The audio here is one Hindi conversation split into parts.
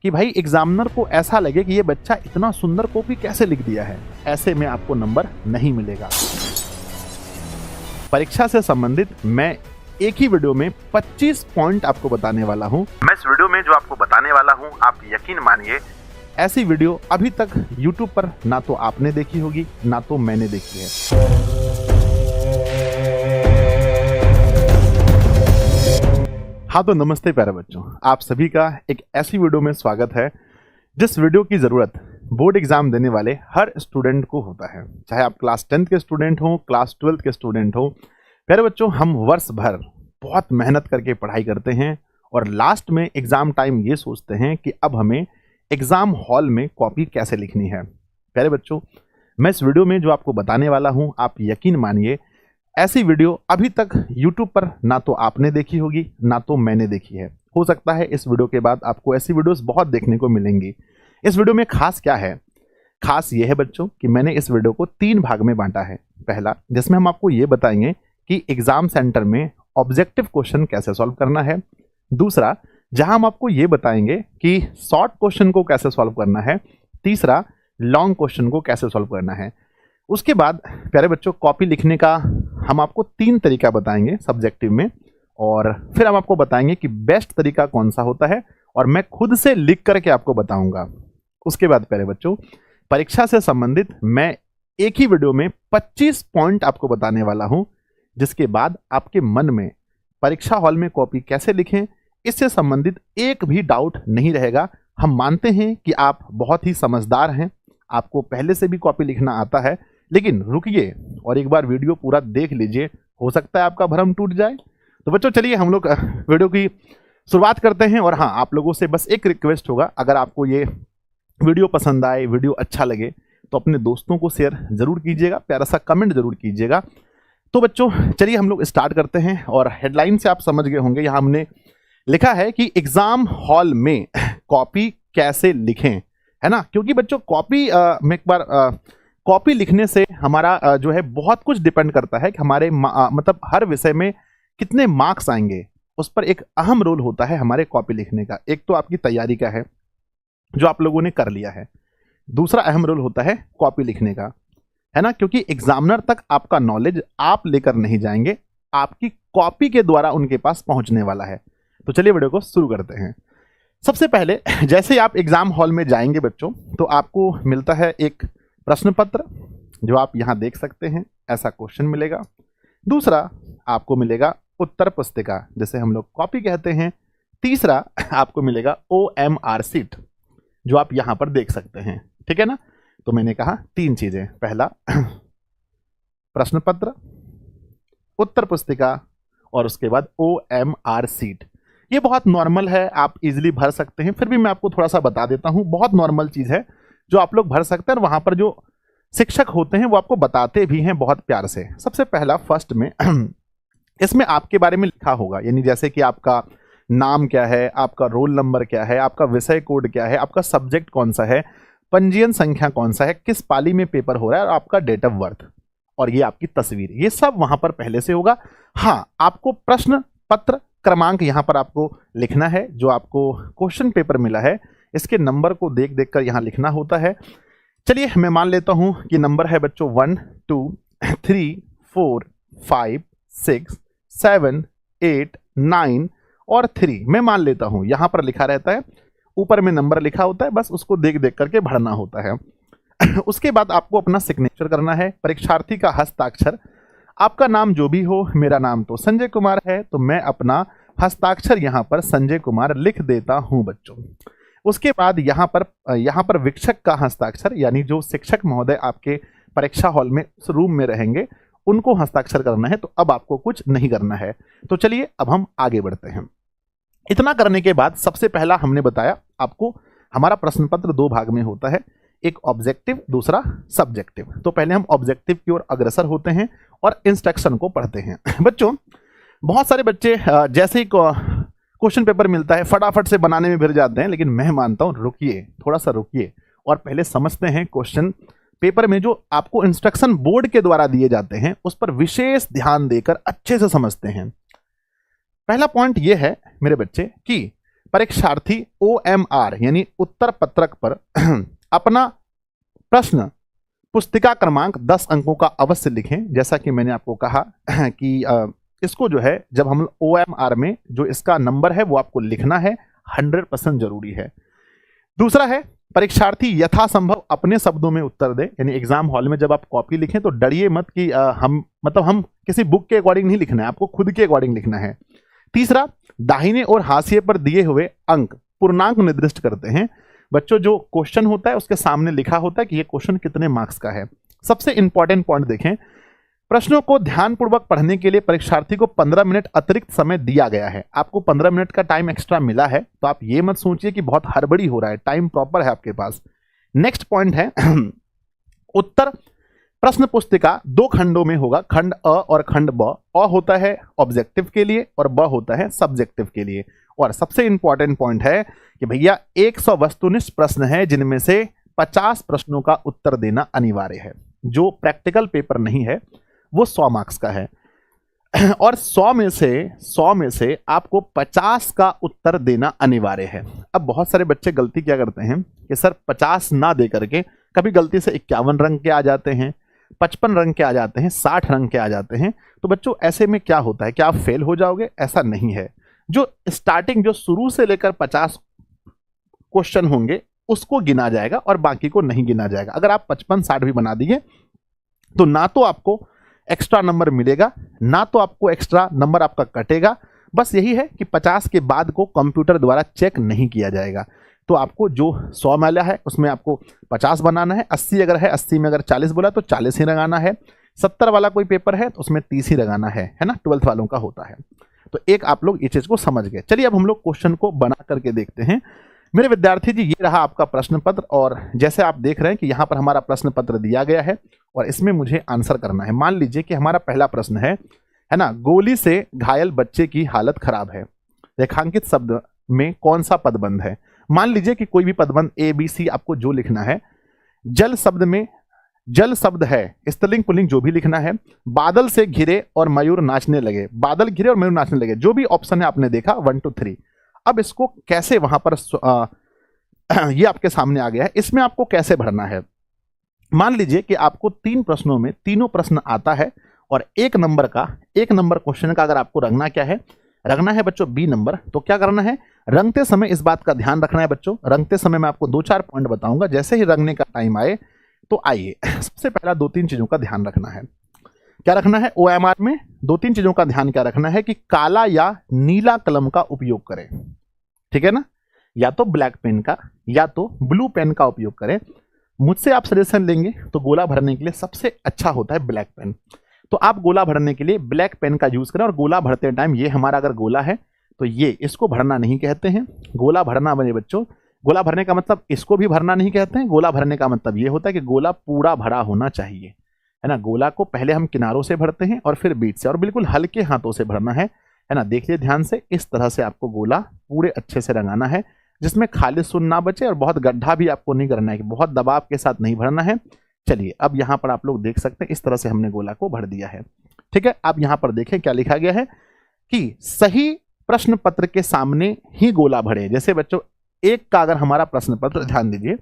कि भाई एग्जामिनर को ऐसा लगे कि ये बच्चा इतना सुंदर कॉपी कैसे लिख दिया है, ऐसे में आपको नंबर नहीं मिलेगा। परीक्षा से संबंधित मैं एक ही वीडियो में 25 पॉइंट आपको बताने वाला हूं। मैं इस वीडियो में जो आपको बताने वाला हूं, आप यकीन मानिए ऐसी वीडियो अभी तक YouTube पर ना तो आपने देखी होगी ना तो मैंने देखी है। हाँ तो नमस्ते प्यारे बच्चों, आप सभी का एक ऐसी वीडियो में स्वागत है जिस वीडियो की ज़रूरत बोर्ड एग्जाम देने वाले हर स्टूडेंट को होता है। चाहे आप क्लास 10th के स्टूडेंट हो, क्लास 12th के स्टूडेंट हो। प्यारे बच्चों, हम वर्ष भर बहुत मेहनत करके पढ़ाई करते हैं और लास्ट में एग्ज़ाम टाइम ये सोचते हैं कि अब हमें एग्ज़ाम हॉल में कॉपी कैसे लिखनी है। प्यारे बच्चों, मैं इस वीडियो में जो आपको बताने वाला हूँ, आप यकीन मानिए ऐसी वीडियो अभी तक YouTube पर ना तो आपने देखी होगी ना तो मैंने देखी है। हो सकता है इस वीडियो के बाद आपको ऐसी वीडियोस बहुत देखने को मिलेंगी। इस वीडियो में खास क्या है? खास ये है बच्चों कि मैंने इस वीडियो को 3 भाग में बांटा है। पहला, जिसमें हम आपको ये बताएंगे कि एग्जाम सेंटर में ऑब्जेक्टिव क्वेश्चन कैसे सॉल्व करना है। दूसरा, जहां हम आपको ये बताएंगे कि शॉर्ट क्वेश्चन को कैसे सॉल्व करना है। तीसरा, लॉन्ग क्वेश्चन को कैसे सॉल्व करना है। उसके बाद प्यारे बच्चों, कॉपी लिखने का हम आपको 3 तरीका बताएंगे सब्जेक्टिव में, और फिर हम आपको बताएंगे कि बेस्ट तरीका कौन सा होता है, और मैं खुद से लिख करके आपको बताऊंगा। उसके बाद प्यारे बच्चों, परीक्षा से संबंधित मैं एक ही वीडियो में 25 पॉइंट आपको बताने वाला हूं, जिसके बाद आपके मन में परीक्षा हॉल में कॉपी कैसे लिखें इससे संबंधित एक भी डाउट नहीं रहेगा। हम मानते हैं कि आप बहुत ही समझदार हैं, आपको पहले से भी कॉपी लिखना आता है, लेकिन रुकिए और एक बार वीडियो पूरा देख लीजिए, हो सकता है आपका भ्रम टूट जाए। तो बच्चों चलिए हम लोग वीडियो की शुरुआत करते हैं। और हाँ, आप लोगों से बस एक रिक्वेस्ट होगा, अगर आपको ये वीडियो पसंद आए, वीडियो अच्छा लगे, तो अपने दोस्तों को शेयर जरूर कीजिएगा, प्यारा सा कमेंट जरूर कीजिएगा। तो बच्चों चलिए हम लोग स्टार्ट करते हैं। और हेडलाइन से आप समझ गए होंगे, यहाँ हमने लिखा है कि एग्जाम हॉल में कॉपी कैसे लिखें, है ना। क्योंकि बच्चों कॉपी में एक बार कॉपी लिखने से हमारा जो है बहुत कुछ डिपेंड करता है कि हमारे मतलब हर विषय में कितने मार्क्स आएंगे, उस पर एक अहम रोल होता है हमारे कॉपी लिखने का। एक तो आपकी तैयारी का है जो आप लोगों ने कर लिया है, दूसरा अहम रोल होता है कॉपी लिखने का, है ना। क्योंकि एग्जामिनर तक आपका नॉलेज आप लेकर नहीं जाएंगे, आपकी कॉपी के द्वारा उनके पास पहुंचने वाला है। तो चलिए वीडियो को शुरू करते हैं। सबसे पहले जैसे आप एग्जाम हॉल में जाएंगे बच्चों, तो आपको मिलता है एक प्रश्न पत्र, जो आप यहां देख सकते हैं, ऐसा क्वेश्चन मिलेगा। दूसरा, आपको मिलेगा उत्तर पुस्तिका, जिसे हम लोग कॉपी कहते हैं। तीसरा, आपको मिलेगा OMR शीट, जो आप यहां पर देख सकते हैं, ठीक है ना। तो मैंने कहा 3 चीजें, पहला प्रश्न पत्र, उत्तर पुस्तिका, और उसके बाद OMR शीट। ये बहुत नॉर्मल है, आप इजीली भर सकते हैं, फिर भी मैं आपको थोड़ा सा बता देता हूं। बहुत नॉर्मल चीज है जो आप लोग भर सकते हैं, और वहां पर जो शिक्षक होते हैं वो आपको बताते भी हैं बहुत प्यार से। सबसे पहला फर्स्ट में इसमें आपके बारे में लिखा होगा, यानी जैसे कि आपका नाम क्या है, आपका रोल नंबर क्या है, आपका विषय कोड क्या है, आपका सब्जेक्ट कौन सा है, पंजीयन संख्या कौन सा है, किस पाली में पेपर हो रहा है, और आपका डेट ऑफ बर्थ, और ये आपकी तस्वीर, ये सब वहां पर पहले से होगा। हाँ, आपको प्रश्न पत्र क्रमांक यहाँ पर आपको लिखना है, जो आपको क्वेश्चन पेपर मिला है इसके नंबर को देख देख कर यहाँ लिखना होता है। चलिए मैं मान लेता हूं कि नंबर है बच्चों 1 2 3 4 5 6 7 8 9 और 3। मैं मान लेता हूं यहां पर लिखा रहता है, ऊपर में नंबर लिखा होता है, बस उसको देख देख करके भरना होता है। उसके बाद आपको अपना सिग्नेचर करना है, परीक्षार्थी का हस्ताक्षर। आपका नाम जो भी हो, मेरा नाम तो संजय कुमार है, तो मैं अपना हस्ताक्षर यहां पर संजय कुमार लिख देता हूं बच्चों। उसके बाद यहाँ पर शिक्षक का हस्ताक्षर, यानी जो शिक्षक महोदय आपके परीक्षा हॉल में रूम में रहेंगे, उनको हस्ताक्षर करना है। तो अब आपको कुछ नहीं करना है। तो चलिए अब हम आगे बढ़ते हैं। इतना करने के बाद सबसे पहला हमने बताया आपको, हमारा प्रश्न पत्र 2 भाग में होता है, एक ऑब्जेक्टिव, दूसरा सब्जेक्टिव। तो पहले हम ऑब्जेक्टिव की ओर अग्रसर होते हैं और इंस्ट्रक्शन को पढ़ते हैं। बच्चों बहुत सारे बच्चे जैसे ही क्वेश्चन पेपर मिलता है फटाफट से बनाने में भिड़ जाते हैं, लेकिन मैं मानता हूं रुकिए, थोड़ा सा रुकिए और पहले समझते हैं क्वेश्चन पेपर में जो आपको इंस्ट्रक्शन बोर्ड के द्वारा दिए जाते हैं उस पर विशेष ध्यान देकर अच्छे से समझते हैं। पहला पॉइंट यह है मेरे बच्चे कि परीक्षार्थी OMR यानी उत्तर पत्रक पर अपना प्रश्न पुस्तिका क्रमांक 10 अंकों का अवश्य लिखें। जैसा कि मैंने आपको कहा कि इसको जो है जब हम OMR में जो इसका नंबर है वो आपको लिखना है, 100% जरूरी है। दूसरा है परीक्षार्थी यथासंभव अपने शब्दों में उत्तर दे, यानी एग्जाम हॉल में जब आप कॉपी लिखें तो डरिए मत कि हम किसी बुक के अकॉर्डिंग नहीं लिखना है, आपको खुद के अकॉर्डिंग लिखना है। तीसरा, दाहिने और हाशिए पर दिए हुए अंक पूर्णांक निर्दिष्ट करते हैं। बच्चों जो क्वेश्चन होता है उसके सामने लिखा होता है कि ये क्वेश्चन कितने मार्क्स का है। सबसे इंपॉर्टेंट पॉइंट देखें, प्रश्नों को ध्यानपूर्वक पढ़ने के लिए परीक्षार्थी को 15 मिनट अतिरिक्त समय दिया गया है। आपको 15 मिनट का टाइम एक्स्ट्रा मिला है, तो आप ये मत सोचिए कि बहुत हड़बड़ी हो रहा है, टाइम प्रॉपर है आपके पास। नेक्स्ट पॉइंट है उत्तर प्रश्न पुस्तिका 2 खंडों में होगा, खंड अ और खंड ब। अ होता है ऑब्जेक्टिव के लिए और ब होता है सब्जेक्टिव के लिए। और सबसे इंपॉर्टेंट पॉइंट है कि भैया 100 वस्तुनिष्ठ प्रश्न है जिनमें से 50 प्रश्नों का उत्तर देना अनिवार्य है। जो प्रैक्टिकल पेपर नहीं है वो 100 मार्क्स का है और 100 में से आपको 50 का उत्तर देना अनिवार्य है। अब बहुत सारे बच्चे गलती क्या करते हैं कि सर 50 ना दे करके कभी गलती से 51 रंग के आ जाते हैं, 55 रंग के आ जाते हैं, 60 रंग के आ जाते हैं। तो बच्चों ऐसे में क्या होता है, क्या आप फेल हो जाओगे? ऐसा नहीं है। जो स्टार्टिंग जो शुरू से लेकर 50 क्वेश्चन होंगे उसको गिना जाएगा और बाकी को नहीं गिना जाएगा। अगर आप 55-60 भी बना दिए तो ना तो आपको एक्स्ट्रा नंबर मिलेगा, ना तो आपको एक्स्ट्रा नंबर आपका कटेगा। बस यही है कि 50 के बाद को कंप्यूटर द्वारा चेक नहीं किया जाएगा। तो आपको जो 100 मिला है उसमें आपको 50 बनाना है। 80 अगर है, 80 में अगर 40 बोला तो 40 ही लगाना है। 70 वाला कोई पेपर है तो उसमें 30 ही लगाना है ना, 12th वालों का होता है। तो एक आप लोग ये चीज को समझ गए। चलिए अब हम लोग क्वेश्चन को बना करके देखते हैं। मेरे विद्यार्थी जी, ये रहा आपका प्रश्न पत्र और जैसे आप देख रहे हैं कि यहाँ पर हमारा प्रश्न पत्र दिया गया है और इसमें मुझे आंसर करना है। मान लीजिए कि हमारा पहला प्रश्न है ना, गोली से घायल बच्चे की हालत खराब है, रेखांकित शब्द में कौन सा पदबंध है? मान लीजिए कि कोई भी पदबंध ABC आपको जो लिखना है। जल शब्द में जल शब्द है, स्त्रीलिंग पुल्लिंग जो भी लिखना है। बादल से घिरे और मयूर नाचने लगे, बादल घिरे और मयूर नाचने लगे, जो भी ऑप्शन है आपने देखा 1 2 3। अब इसको कैसे वहां पर ये आपके सामने आ गया है, इसमें आपको कैसे भरना है? मान लीजिए कि आपको 3 प्रश्नों में तीनों प्रश्न आता है और 1 नंबर क्वेश्चन का अगर आपको रंगना क्या है, रंगना है बच्चों B नंबर। तो क्या करना है, रंगते समय इस बात का ध्यान रखना है बच्चों। रंगते समय मैं आपको 2-4 पॉइंट बताऊंगा, जैसे ही रंगने का टाइम आए तो आइए सबसे पहला 2-3 चीजों का ध्यान रखना है। क्या रखना है? OMR में 2-3 चीजों का ध्यान क्या रखना है कि काला या नीला कलम का उपयोग करें, ठीक है ना, या तो ब्लैक पेन का या तो ब्लू पेन का उपयोग करें। मुझसे आप सजेशन लेंगे तो गोला भरने के लिए सबसे अच्छा होता है ब्लैक पेन। तो आप गोला भरने के लिए ब्लैक पेन का यूज करें और गोला भरते टाइम ये हमारा अगर गोला है तो ये इसको भरना नहीं कहते हैं। गोला भरना बने बच्चों, गोला भरने का मतलब इसको भी भरना नहीं कहते हैं। गोला भरने का मतलब ये होता है कि गोला पूरा भरा होना चाहिए, है ना। गोला को पहले हम किनारों से भरते हैं और फिर बीच से, और बिल्कुल हल्के हाथों से भरना है ना। देखिए ध्यान से, इस तरह से आपको गोला पूरे अच्छे से रंगाना है जिसमें खाली सुन ना बचे और बहुत गड्ढा भी आपको नहीं करना है कि बहुत दबाव के साथ नहीं भरना है। चलिए अब यहाँ पर आप लोग देख सकते हैं इस तरह से हमने गोला को भर दिया है, ठीक है। अब यहाँ पर देखें क्या लिखा गया है कि सही प्रश्न पत्र के सामने ही गोला भरे। जैसे बच्चों 1 का अगर हमारा प्रश्न पत्र, ध्यान दीजिए,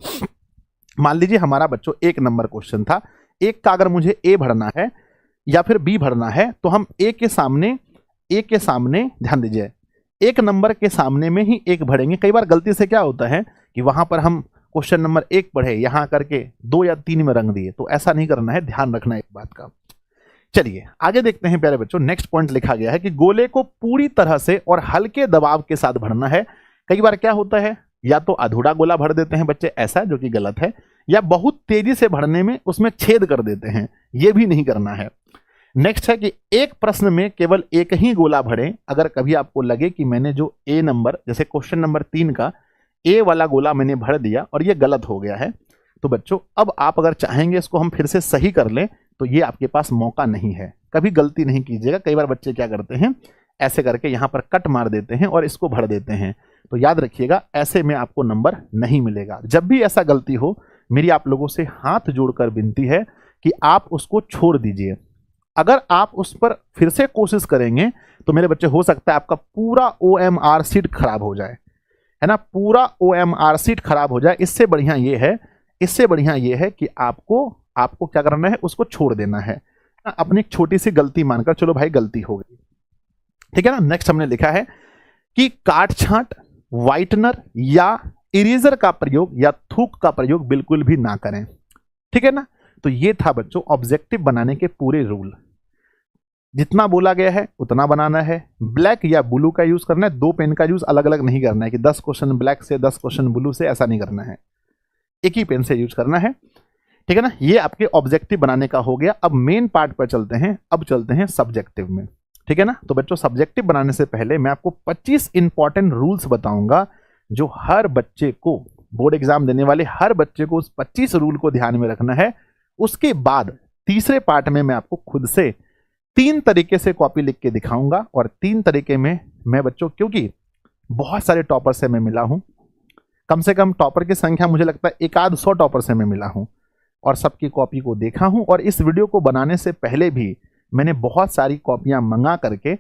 मान लीजिए हमारा बच्चों 1 नंबर क्वेश्चन था। 1 का अगर मुझे A भरना है या फिर B भरना है तो हम A के सामने ध्यान दीजिए 1 नंबर के सामने में ही 1 भरेंगे। कई बार गलती से क्या होता है कि वहां पर हम क्वेश्चन नंबर 1 पढ़े, यहां करके 2 या 3 में रंग दिए, तो ऐसा नहीं करना है, ध्यान रखना है इस बात का। चलिए आगे देखते हैं प्यारे बच्चों। नेक्स्ट पॉइंट लिखा गया है कि गोले को पूरी तरह से और हल्के दबाव के साथ भरना है। कई बार क्या होता है, या तो अधूरा गोला भर देते हैं बच्चे, ऐसा जो कि गलत है, या बहुत तेजी से भरने में उसमें छेद कर देते हैं, ये भी नहीं करना है। नेक्स्ट है कि एक प्रश्न में केवल 1 ही गोला भरें। अगर कभी आपको लगे कि मैंने जो A नंबर, जैसे क्वेश्चन नंबर 3 का A वाला गोला मैंने भर दिया और ये गलत हो गया है, तो बच्चों अब आप अगर चाहेंगे इसको हम फिर से सही कर लें तो ये आपके पास मौका नहीं है। कभी गलती नहीं कीजिएगा। कई बार बच्चे क्या करते हैं, ऐसे करके यहाँ पर कट मार देते हैं और इसको भर देते हैं। तो याद रखिएगा, ऐसे में आपको नंबर नहीं मिलेगा। जब भी ऐसा गलती हो, मेरी आप लोगों से हाथ जोड़कर विनती है कि आप उसको छोड़ दीजिए। अगर आप उस पर फिर से कोशिश करेंगे तो मेरे बच्चे हो सकता है आपका पूरा OMR शीट खराब हो जाए। है ना, पूरा OMR शीट खराब हो जाए, इससे बढ़िया ये है कि आपको क्या करना है, उसको छोड़ देना है, अपनी एक छोटी सी गलती मानकर, चलो भाई गलती हो गई, ठीक है ना। नेक्स्ट हमने लिखा है कि काट छांट, व्हाइटनर या इरेजर का प्रयोग या थूक का प्रयोग बिल्कुल भी ना करें, ठीक है ना। तो ये था बच्चों ऑब्जेक्टिव बनाने के पूरे रूल। जितना बोला गया है उतना बनाना है। ब्लैक या ब्लू का यूज करना है, 2 पेन का यूज अलग अलग नहीं करना है कि 10 क्वेश्चन ब्लैक से 10 क्वेश्चन ब्लू से, ऐसा नहीं करना है, एक ही पेन से यूज करना है, ठीक है ना। ये आपके ऑब्जेक्टिव बनाने का हो गया। अब मेन पार्ट पर चलते हैं, अब चलते हैं सब्जेक्टिव में, ठीक है ना। तो बच्चों सब्जेक्टिव बनाने से पहले मैं आपको 25 इंपॉर्टेंट रूल्स बताऊंगा जो हर बच्चे को, बोर्ड एग्जाम देने वाले हर बच्चे को उस 25 रूल को ध्यान में रखना है। उसके बाद तीसरे पार्ट में मैं आपको खुद से 3 तरीके से कॉपी लिख के दिखाऊंगा, और 3 तरीके में मैं बच्चों, क्योंकि बहुत सारे टॉपर से मैं मिला हूं, कम से कम टॉपर की संख्या मुझे लगता है 100 टॉपर से मैं मिला हूं, और सबकी कॉपी को देखा हूं, और इस वीडियो को बनाने से पहले भी मैंने बहुत सारी कॉपियां मंगा करके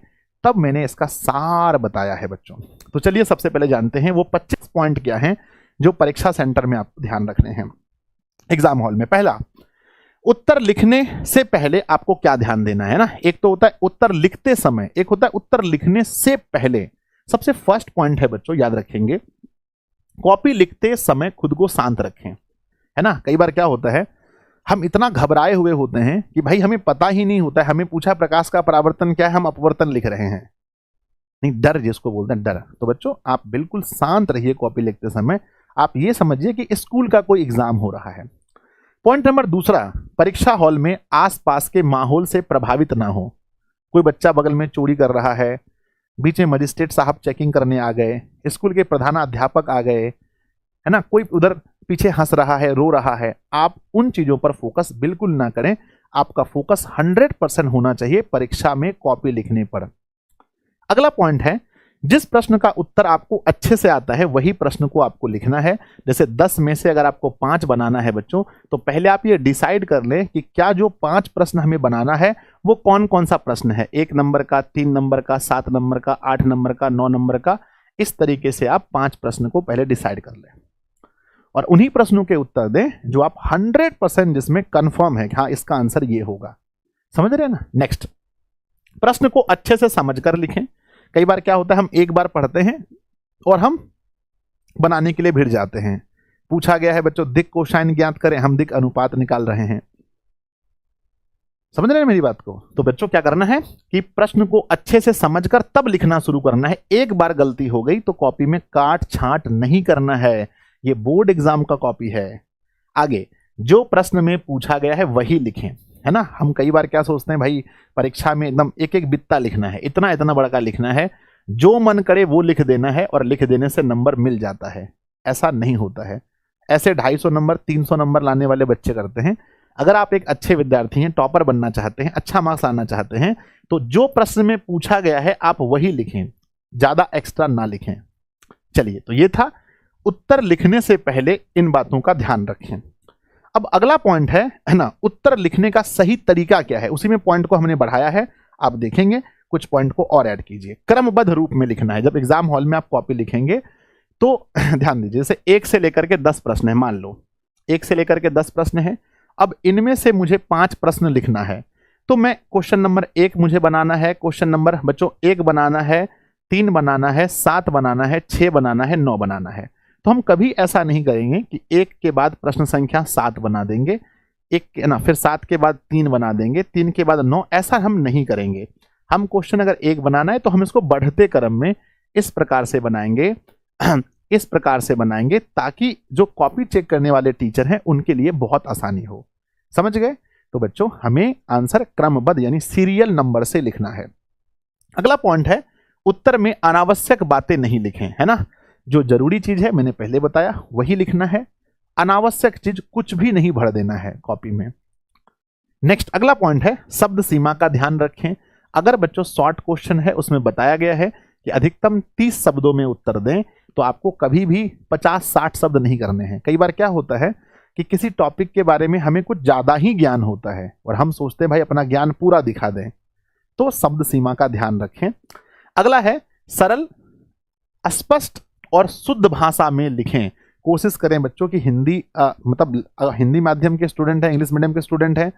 तब मैंने इसका सार बताया है बच्चों। तो चलिए सबसे पहले जानते हैं वो 25 पॉइंट क्या हैं जो परीक्षा सेंटर में आप ध्यान रखने हैं एग्जाम हॉल में। पहला, उत्तर लिखने से पहले आपको क्या ध्यान देना है ना। एक तो होता है उत्तर लिखते समय, एक होता है उत्तर लिखने से पहले। सबसे फर्स्ट पॉइंट है बच्चों, याद रखेंगे, कॉपी लिखते समय खुद को शांत रखें, है ना। कई बार क्या होता है, हम इतना घबराए हुए होते हैं कि भाई हमें पता ही नहीं होता है, हमें पूछा प्रकाश का परावर्तन क्या है, हम अपवर्तन लिख रहे हैं, नहीं, डर जिसको बोलते हैं, डर। तो बच्चों आप बिल्कुल शांत रहिए कॉपी लिखते समय। आप ये समझिए कि स्कूल का कोई एग्जाम हो रहा है। पॉइंट नंबर दूसरा, परीक्षा हॉल में आसपास के माहौल से प्रभावित ना हो। कोई बच्चा बगल में चोरी कर रहा है, बीच में मजिस्ट्रेट साहब चेकिंग करने आ गए, स्कूल के प्रधानाध्यापक आ गए, है ना, कोई उधर पीछे हंस रहा है, रो रहा है, आप उन चीजों पर फोकस बिल्कुल ना करें। आपका फोकस 100% होना चाहिए परीक्षा में कॉपी लिखने पर। अगला पॉइंट है, जिस प्रश्न का उत्तर आपको अच्छे से आता है वही प्रश्न को आपको लिखना है। जैसे 10 में से अगर आपको 5 बनाना है बच्चों, तो पहले आप ये डिसाइड कर लें कि क्या जो 5 प्रश्न हमें बनाना है वो कौन कौन सा प्रश्न है, 1 नंबर का, 3 नंबर का, 7 नंबर का, 8 नंबर का, 9 नंबर का। इस तरीके से आप 5 प्रश्न को पहले डिसाइड कर लें और उन्हीं प्रश्नों के उत्तर दें जो आप 100% जिसमें कंफर्म है कि हाँ इसका आंसर ये होगा। समझ रहे हैं ना। नेक्स्ट, प्रश्न को अच्छे से समझकर लिखें। कई बार क्या होता है, हम एक बार पढ़ते हैं और हम बनाने के लिए भिड़ जाते हैं। पूछा गया है बच्चों दिक् कोसाइन ज्ञात करें, हम दिक् अनुपात निकाल रहे हैं। समझ रहे हैं मेरी बात को। तो बच्चों क्या करना है कि प्रश्न को अच्छे से समझकर तब लिखना शुरू करना है। एक बार गलती हो गई तो कॉपी में काट छांट नहीं करना है। ये बोर्ड एग्जाम का कॉपी है। आगे, जो प्रश्न में पूछा गया है वही लिखें, है ना। हम कई बार क्या सोचते हैं, भाई परीक्षा में एकदम एक एक बित्ता लिखना है, इतना इतना बड़ा का लिखना है, जो मन करे वो लिख देना है और लिख देने से नंबर मिल जाता है। ऐसा नहीं होता है। ऐसे 250 नंबर 300 नंबर लाने वाले बच्चे करते हैं। अगर आप एक अच्छे विद्यार्थी हैं, टॉपर बनना चाहते हैं, अच्छा मार्क्स लाना चाहते हैं, तो जो प्रश्न में पूछा गया है आप वही लिखें, ज्यादा एक्स्ट्रा ना लिखें। चलिए, तो ये था उत्तर लिखने से पहले इन बातों का ध्यान रखें। अब अगला पॉइंट है ना, उत्तर लिखने का सही तरीका क्या है। उसी में पॉइंट को हमने बढ़ाया है, आप देखेंगे कुछ पॉइंट को और ऐड कीजिए। क्रमबद्ध रूप में लिखना है। जब एग्जाम हॉल में आप कॉपी लिखेंगे तो ध्यान दीजिए, जैसे 1 से लेकर के 10 प्रश्न है, मान लो 1 से लेकर के 10 प्रश्न है। अब इनमें से मुझे 5 प्रश्न लिखना है, तो मैं क्वेश्चन नंबर 1 मुझे बनाना है, क्वेश्चन नंबर बच्चों 1 बनाना है, 3 बनाना है, 7 बनाना है, 6 बनाना है, 9 बनाना है। तो हम कभी ऐसा नहीं करेंगे कि 1 के बाद प्रश्न संख्या 7 बना देंगे, 1 ना, फिर 7 के बाद 3 बना देंगे, 3 के बाद 9, ऐसा हम नहीं करेंगे। हम क्वेश्चन अगर 1 बनाना है तो हम इसको बढ़ते क्रम में इस प्रकार से बनाएंगे इस प्रकार से बनाएंगे ताकि जो कॉपी चेक करने वाले टीचर हैं उनके लिए बहुत आसानी हो। समझ गए। तो बच्चों हमें आंसर क्रमबद्ध यानी सीरियल नंबर से लिखना है। अगला पॉइंट है, उत्तर में अनावश्यक बातें नहीं लिखें, है ना। जो जरूरी चीज है मैंने पहले बताया वही लिखना है, अनावश्यक चीज कुछ भी नहीं भर देना है कॉपी में। नेक्स्ट, अगला पॉइंट है, शब्द सीमा का ध्यान रखें। अगर बच्चों शॉर्ट क्वेश्चन है उसमें बताया गया है कि अधिकतम 30 शब्दों में उत्तर दें, तो आपको कभी भी 50-60 शब्द नहीं करने हैं। कई बार क्या होता है कि किसी टॉपिक के बारे में हमें कुछ ज्यादा ही ज्ञान होता है और हम सोचते हैं भाई अपना ज्ञान पूरा दिखा दें, तो शब्द सीमा का ध्यान रखें। अगला है, सरल, स्पष्ट और शुद्ध भाषा में लिखें। कोशिश करें बच्चों की हिंदी हिंदी माध्यम के स्टूडेंट हैं, इंग्लिश मीडियम के स्टूडेंट हैं,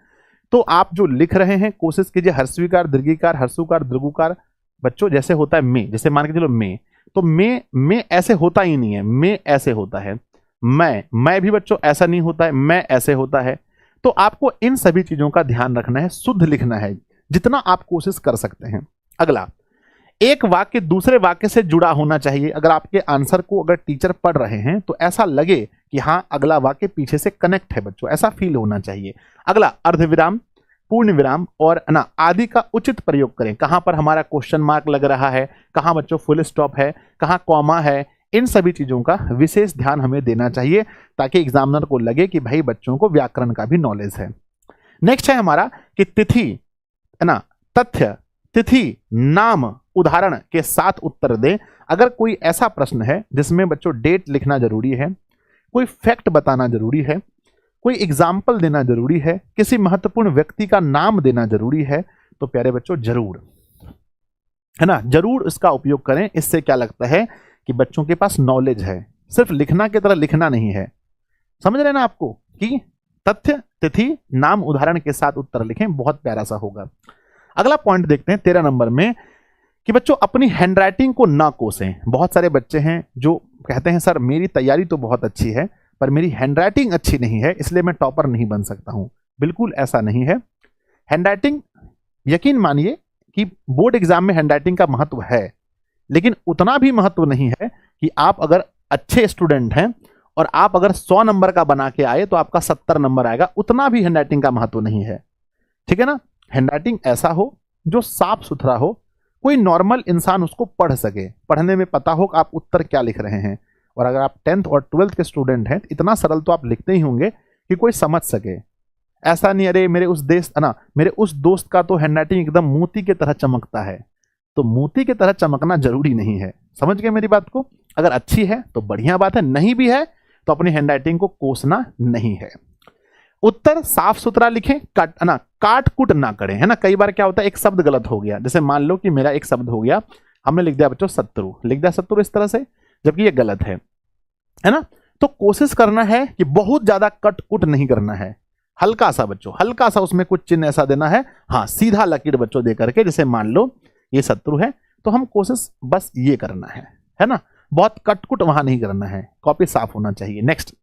तो आप जो लिख रहे हैं कोशिश कीजिए हर्षवीकार, दीर्घिकार, हर्षुकार, दीर्घुकार। बच्चों जैसे होता है मैं, जैसे मान के चलो मैं, तो मैं ऐसे होता ही नहीं है, मैं ऐसे होता है। मैं भी बच्चों ऐसा नहीं होता है, मैं ऐसे होता है। तो आपको इन सभी चीजों का ध्यान रखना है, शुद्ध लिखना है जितना आप कोशिश कर सकते हैं। अगला, एक वाक्य दूसरे वाक्य से जुड़ा होना चाहिए। अगर आपके आंसर को अगर टीचर पढ़ रहे हैं तो ऐसा लगे कि हाँ अगला वाक्य पीछे से कनेक्ट है बच्चों, ऐसा फील होना चाहिए। अगला, अर्धविराम, पूर्ण विराम और ना आदि का उचित प्रयोग करें। कहां पर हमारा क्वेश्चन मार्क लग रहा है, कहां बच्चों फुल स्टॉप है, कहां कॉमा है, इन सभी चीजों का विशेष ध्यान हमें देना चाहिए ताकि एग्जामिनर को लगे कि भाई बच्चों को व्याकरण का भी नॉलेज है। नेक्स्ट है हमारा कि तिथि, है ना, तथ्य, तिथि, नाम, उदाहरण के साथ उत्तर दें। अगर कोई ऐसा प्रश्न है जिसमें बच्चों डेट लिखना जरूरी है, कोई फैक्ट बताना जरूरी है, कोई एग्जाम्पल देना जरूरी है, किसी महत्वपूर्ण व्यक्ति का नाम देना जरूरी है, तो प्यारे बच्चों जरूर, है ना, जरूर इसका उपयोग करें। इससे क्या लगता है कि बच्चों के पास नॉलेज है, सिर्फ लिखना की तरह लिखना नहीं है। समझ रहे ना आपको कि तथ्य, तिथि, नाम, उदाहरण के साथ उत्तर लिखें, बहुत प्यारा सा होगा। अगला पॉइंट देखते हैं 13 नंबर में कि बच्चों अपनी हैंडराइटिंग को ना कोसें। बहुत सारे बच्चे हैं जो कहते हैं सर मेरी तैयारी तो बहुत अच्छी है पर मेरी हैंडराइटिंग अच्छी नहीं है इसलिए मैं टॉपर नहीं बन सकता हूं। बिल्कुल ऐसा नहीं है। हैंडराइटिंग, यकीन मानिए कि बोर्ड एग्जाम में हैंडराइटिंग का महत्व है, लेकिन उतना भी महत्व नहीं है कि आप अगर अच्छे स्टूडेंट हैं और आप अगर 100 नंबर का बना के आए तो आपका 70 नंबर आएगा, उतना भी हैंडराइटिंग का महत्व नहीं है। ठीक है ना। हैंडराइटिंग ऐसा हो जो साफ सुथरा हो, कोई नॉर्मल इंसान उसको पढ़ सके, पढ़ने में पता हो कि आप उत्तर क्या लिख रहे हैं। और अगर आप 10th और 12th के स्टूडेंट हैं इतना सरल तो आप लिखते ही होंगे कि कोई समझ सके। ऐसा नहीं अरे मेरे उस दोस्त का तो हैंडराइटिंग एकदम मोती की तरह चमकता है, तो मोती की तरह चमकना जरूरी नहीं है। समझ गए मेरी बात को। अगर अच्छी है तो बढ़िया बात है, नहीं भी है तो अपनी हैंडराइटिंग को कोसना नहीं है। उत्तर साफ सुथरा लिखें, काट कुट ना करें, है ना। कई बार क्या होता है एक शब्द गलत हो गया, जैसे मान लो कि मेरा एक शब्द हो गया, हमने लिख दिया बच्चों शत्रु, लिख दिया शत्रु इस तरह से, जबकि ये गलत है ना। तो कोशिश करना है कि बहुत ज्यादा कट कुट नहीं करना है, हल्का सा बच्चों, हल्का सा उसमें कुछ चिन्ह ऐसा देना है, हाँ सीधा लकीर बच्चों दे करके, जैसे मान लो ये शत्रु है तो हम कोशिश बस ये करना है ना। बहुत कटकुट वहां नहीं करना है, कॉपी साफ होना चाहिए। नेक्स्ट,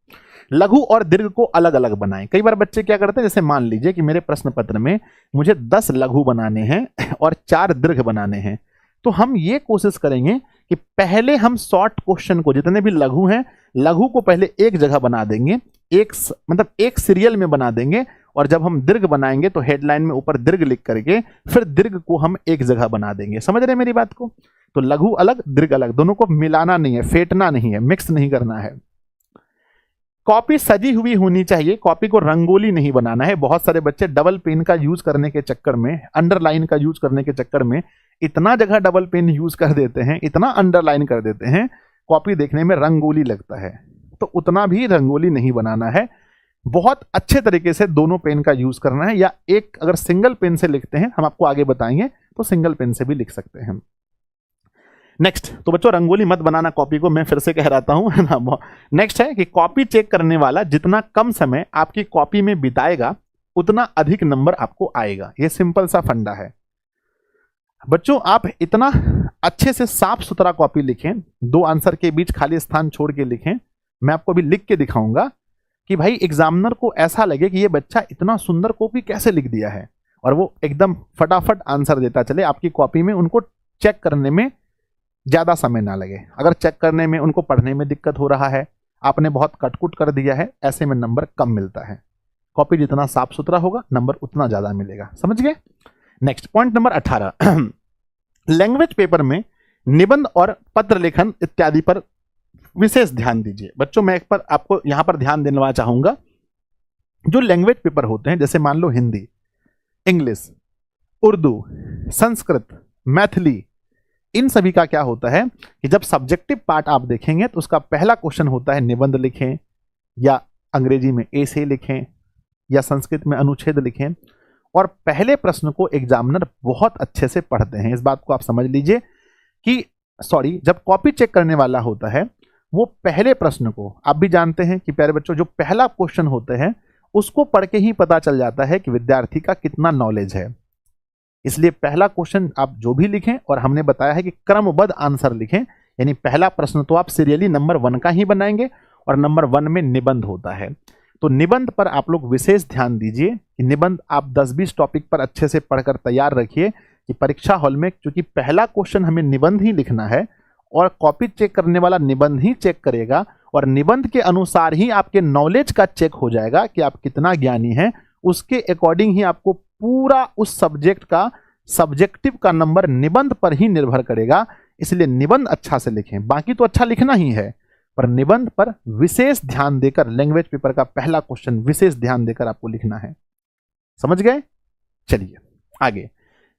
लघु और दीर्घ को अलग अलग बनाएं। कई बार बच्चे क्या करते हैं, जैसे मान लीजिए कि मेरे प्रश्न पत्र में मुझे 10 लघु बनाने हैं और 4 दीर्घ बनाने हैं, तो हम ये कोशिश करेंगे कि पहले हम शॉर्ट क्वेश्चन को, जितने भी लघु हैं, लघु को पहले एक जगह बना देंगे, एक सीरियल में बना देंगे, और जब हम दीर्घ बनाएंगे तो हेडलाइन में ऊपर दीर्घ लिख करके फिर दीर्घ को हम एक जगह बना देंगे। समझ रहे हैं मेरी बात को। तो लघु अलग दीर्घ अलग, दोनों को मिलाना नहीं है, फेंटना नहीं है, मिक्स नहीं करना है। कॉपी सजी हुई होनी चाहिए, कॉपी को रंगोली नहीं बनाना है। बहुत सारे बच्चे डबल पेन का यूज करने के चक्कर में, अंडरलाइन का यूज करने के चक्कर में इतना जगह डबल पेन यूज कर देते हैं, इतना अंडरलाइन कर देते हैं, कॉपी देखने में रंगोली लगता है। तो उतना भी रंगोली नहीं बनाना है, बहुत अच्छे तरीके से दोनों पेन का यूज करना है। या एक अगर सिंगल पेन से लिखते हैं, हम आपको आगे बताएंगे, तो सिंगल पेन से भी लिख सकते हैं। नेक्स्ट, तो बच्चों रंगोली मत बनाना कॉपी को, मैं फिर से कह रहा हूं, है ना। नेक्स्ट है कि कॉपी चेक करने वाला जितना कम समय आपकी कॉपी में बिताएगा उतना अधिक नंबर आपको आएगा। यह सिंपल सा फंडा है बच्चों। आप इतना अच्छे से साफ सुथरा कॉपी लिखें, 2 आंसर के बीच खाली स्थान छोड़ के लिखें। मैं आपको अभी लिख के दिखाऊंगा कि भाई एग्जामिनर को ऐसा लगे कि ये बच्चा इतना सुंदर कॉपी कैसे लिख दिया है, और वो एकदम फटाफट आंसर देता चले आपकी कॉपी में। उनको चेक करने में ज्यादा समय ना लगे। अगर चेक करने में उनको पढ़ने में दिक्कत हो रहा है, आपने बहुत कटकुट कर दिया है, ऐसे में नंबर कम मिलता है। कॉपी जितना साफ सुथरा होगा नंबर उतना ज्यादा मिलेगा। समझ गए। Next point number 18, language paper में निबंध और पत्र लेखन इत्यादि पर विशेष ध्यान दीजिए। बच्चों मैं एक पर आपको यहां पर ध्यान देना चाहूंगा, जो लैंग्वेज पेपर होते हैं, जैसे मान लो हिंदी, इंग्लिश, उर्दू, संस्कृत, मैथिली, इन सभी का क्या होता है कि जब सब्जेक्टिव पार्ट आप देखेंगे तो उसका पहला क्वेश्चन होता है निबंध लिखें, या अंग्रेजी में एसे लिखें, या संस्कृत में अनुच्छेद लिखें। और पहले प्रश्न को एग्जामिनर बहुत अच्छे से पढ़ते हैं। इस बात को आप समझ लीजिए कि सॉरी, जब कॉपी चेक करने वाला होता है वो पहले प्रश्न को, आप भी जानते हैं कि प्यारे बच्चों जो पहला क्वेश्चन होते हैं उसको पढ़ के ही पता चल जाता है कि विद्यार्थी का कितना नॉलेज है। इसलिए पहला क्वेश्चन आप जो भी लिखें, और हमने बताया है कि क्रमबद्ध आंसर लिखें, यानी पहला प्रश्न तो आप सीरियली नंबर 1 का ही बनाएंगे और नंबर 1 में निबंध होता है। तो निबंध पर आप लोग विशेष ध्यान दीजिए कि निबंध आप 10-20 टॉपिक पर अच्छे से पढ़कर तैयार रखिए कि परीक्षा हॉल में, क्योंकि पहला क्वेश्चन हमें निबंध ही लिखना है और कॉपी चेक करने वाला निबंध ही चेक करेगा, और निबंध के अनुसार ही आपके नॉलेज का चेक हो जाएगा कि आप कितना ज्ञानी हैं। उसके अकॉर्डिंग ही आपको पूरा उस सब्जेक्ट का सब्जेक्टिव का नंबर निबंध पर ही निर्भर करेगा। इसलिए निबंध अच्छा से लिखें, बाकी तो अच्छा लिखना ही है, पर निबंध पर विशेष ध्यान देकर, लैंग्वेज पेपर का पहला क्वेश्चन विशेष ध्यान देकर आपको लिखना है। समझ गए? चलिए आगे।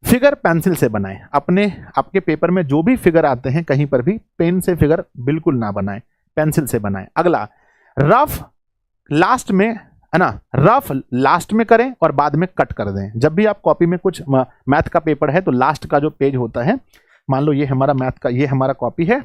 फिगर पेंसिल से बनाएं। आपके पेपर में जो भी फिगर आते हैं कहीं पर भी पेन से फिगर बिल्कुल ना बनाएं, पेंसिल से बनाएं। अगला, रफ लास्ट में, है ना, रफ लास्ट में करें और बाद में कट कर दें। जब भी आप कॉपी में कुछ मैथ का पेपर है तो लास्ट का जो पेज होता है, मान लो ये हमारा मैथ का, ये हमारा कॉपी है,